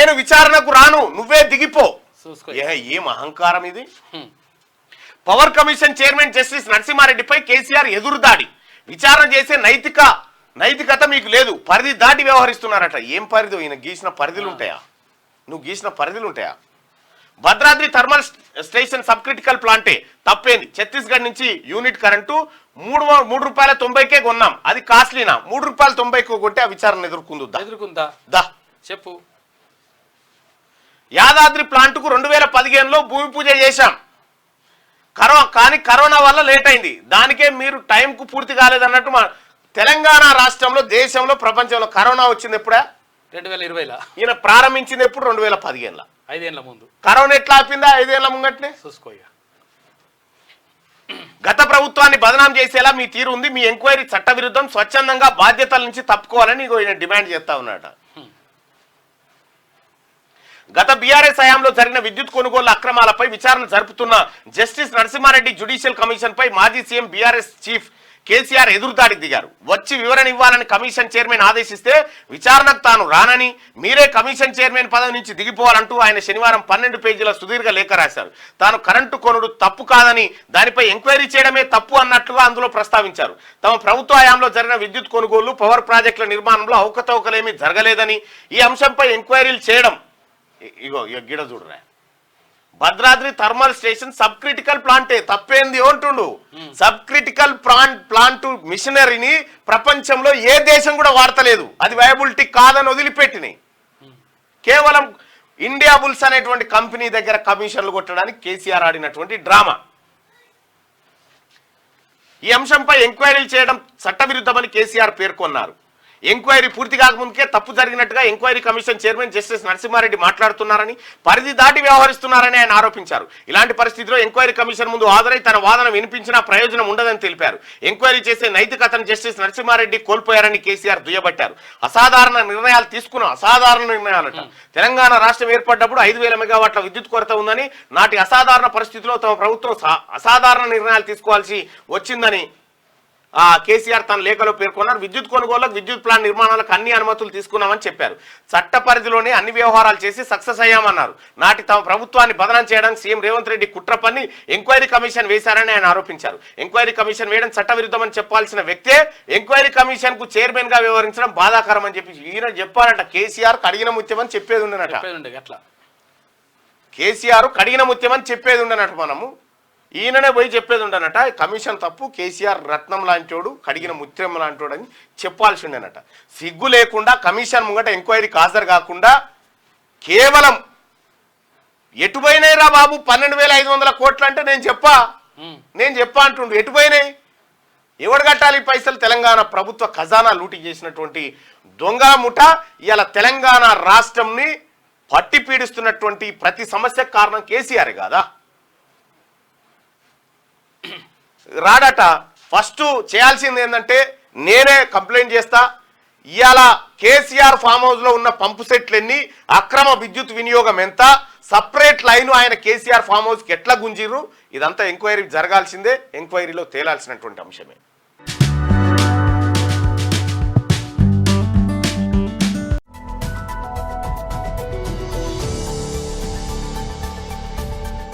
నేను విచారణకు రాను, నువ్వే దిగిపో. ఏం అహంకారం ఇది. పవర్ కమిషన్ చైర్మన్ జస్టిస్ నరసింహారెడ్డిపై కేసీఆర్ ఎదురుదాడి. విచారణ చేసే నైతికత మీకు లేదు, పరిధి దాటి వ్యవహరిస్తున్నారట. ఏం పరిధి? ఈయన గీసిన పరిధులు ఉంటాయా? నువ్వు గీసిన పరిధులు ఉంటాయా? Bhadradri thermal station sub critical ప్లాంటే తప్పేంది? ఛత్తీస్గఢ్ నుంచి యూనిట్ కరెంటు ₹3.90కే కొన్నాం, అది కాస్ట్లీనా? ₹3.90కు కొంటే ఆ విచారణ ఎదుర్కొందా? చెప్పు. యాదాద్రి ప్లాంటుకు 2015లో భూమి పూజ చేశాం, కానీ కరోనా వల్ల లేట్ అయింది. దానికే మీరు టైంకు పూర్తి కాలేదన్నట్టు. తెలంగాణ రాష్ట్రంలో, దేశంలో, ప్రపంచంలో కరోనా వచ్చింది ఎప్పుడా? 2020లో. ఈయన ప్రారంభించింది ఎప్పుడు? 2015లో, 5 ఏళ్ల ముందు. కరోనా ఎట్లా ఆపిందా? 5 ఏళ్ల ముంగట్నే చూసుకో. గత ప్రభుత్వాన్ని బదనాం చేసేలా మీ తీరు ఉంది. మీ ఎంక్వైరీ చట్టవిరుద్ధం, స్వచ్ఛందంగా బాధ్యతల నుంచి తప్పుకోవాలని ఈయన డిమాండ్ చేస్తా ఉన్నాడు. గత బీఆర్ఎస్ హయాంలో జరిగిన విద్యుత్ కొనుగోలు అక్రమాలపై విచారణ జరుపుతున్న జస్టిస్ నరసింహారెడ్డి జ్యుడిషియల్ కమిషన్ పై మాజీ సీఎం బీఆర్ఎస్ చీఫ్ కేసీఆర్ ఎదురుదాడికి దిగారు. వచ్చి వివరణ ఇవ్వాలని కమిషన్ చైర్మన్ ఆదేశిస్తే విచారణకు తాను రానని, మీరే కమిషన్ చైర్మన్ పదవి నుంచి దిగిపోవాలంటూ ఆయన శనివారం 12 పేజీల సుదీర్ఘ లేఖ రాశారు. తాను కరెంటు కొనుడు తప్పు కాదని, దానిపై ఎంక్వైరీ చేయడమే తప్పు అన్నట్లుగా అందులో ప్రస్తావించారు. తమ ప్రభుత్వ హయాంలో జరిగిన విద్యుత్ కొనుగోలు, పవర్ ప్రాజెక్టుల నిర్మాణంలో అవకతవకలేమీ జరగలేదని, ఈ అంశంపై ఎంక్వైరీలు చేయడం. ఇగో గిడ చూడరా, Bhadradri thermal station sub critical ప్లాంటే తప్పేంది అంటుండు. సబ్ క్రిటికల్ ప్లాంట్ మిషనరీని ప్రపంచంలో ఏ దేశం కూడా వాడతలేదు, అది వయబిలిటీ కాదని వదిలిపెట్టినాయి. కేవలం ఇండియా బుల్స్ అనేటువంటి కంపెనీ దగ్గర కమిషన్లు కొట్టడానికి కేసీఆర్ ఆడినటువంటి డ్రామా. ఈ అంశంపై ఎంక్వైరీలు చేయడం చట్టవిరుద్ధమని కేసీఆర్ పేర్కొన్నారు. ఎంక్వైరీ పూర్తి కాకముందుకే తప్పు జరిగినట్టుగా enquiry commission chairman justice Narasimha Reddy మాట్లాడుతున్నారని, పరిధి దాటి వ్యవహరిస్తున్నారని ఆయన ఆరోపించారు. ఇలాంటి పరిస్థితిలో ఎంక్వైరీ కమిషన్ ముందు హాజరై తన వాదన వినిపించినా ప్రయోజనం ఉండదని తెలిపారు. ఎంక్వైరీ చేసే నైతికతను జస్టిస్ నరసింహారెడ్డి కోల్పోయారని కేసీఆర్ దుయ్యబట్టారు. అసాధారణ నిర్ణయాలు తీసుకున్నాం, అసాధారణ నిర్ణయాలట. తెలంగాణ రాష్ట్రం ఏర్పడ్డప్పుడు 5,000 మెగావాట్ల విద్యుత్ కొరత ఉందని, నాటి అసాధారణ పరిస్థితిలో తమ ప్రభుత్వం అసాధారణ నిర్ణయాలు తీసుకోవాల్సి వచ్చిందని కేసీఆర్ తన లేఖలో పేర్కొన్నారు. విద్యుత్ కొనుగోళ్లకు, విద్యుత్ ప్లాంట్ నిర్మాణాలకు అన్ని అనుమతులు తీసుకున్నామని చెప్పారు. చట్ట పరిధిలోనే అన్ని వ్యవహారాలు చేసి సక్సెస్ అయ్యామన్నారు. నాటి తమ ప్రభుత్వాన్ని బదనాం చేయడానికి సీఎం రేవంత్ రెడ్డి కుట్ర పన్ని ఎంక్వైరీ కమిషన్ వేశారని ఆయన ఆరోపించారు. ఎంక్వైరీ కమిషన్ వేయడం చట్టవిరుద్ధమని చెప్పాల్సిన వ్యక్తే ఎంక్వైరీ కమిషన్ కు చైర్మన్ గా వ్యవహరించడం బాధాకరం అని చెప్పి ఈయన చెప్పారంట. కేసీఆర్ కడిగిన ముత్యమని చెప్పేది ఉండనట. కేసీఆర్ కడిగిన ముత్యమని చెప్పేది ఉండనట. మనము ఈయననే పోయి చెప్పేది ఉండనట. కమిషన్ తప్పు, కేసీఆర్ రత్నం లాంటోడు, కడిగిన ముత్యం లాంటోడు అని చెప్పాల్సి ఉండనట. సిగ్గు లేకుండా కమిషన్ ముంగట ఎంక్వైరీకి హాజరు కాకుండా కేవలం ఎటుపోయినాయి రా బాబు 12,500 కోట్లు అంటే నేను చెప్పా అంటుండు. ఎటుపోయినాయి? ఎవడు కట్టాలి పైసలు? తెలంగాణ ప్రభుత్వ ఖజానా లూటీ చేసినటువంటి దొంగ ముఠ ఇవాళ తెలంగాణ రాష్ట్రంని పట్టి పీడిస్తున్నటువంటి ప్రతి సమస్యకు కారణం కేసీఆర్ కాదా? రాడట. ఫస్ట్ చేయాల్సింది ఏంటంటే నేనే కంప్లైంట్ చేస్తా, ఇవాళ కేసీఆర్ ఫామ్ హౌస్ లో ఉన్న పంపు సెట్లు ఎన్ని, అక్రమ విద్యుత్ వినియోగం ఎంత, సపరేట్ లైన్ ఆయన కేసీఆర్ ఫామ్ హౌస్ కి ఎట్లా గుంజిర్రు, ఇదంతా ఎంక్వైరీ జరగాల్సిందే, ఎంక్వైరీలో తేలాల్సినటువంటి అంశమే.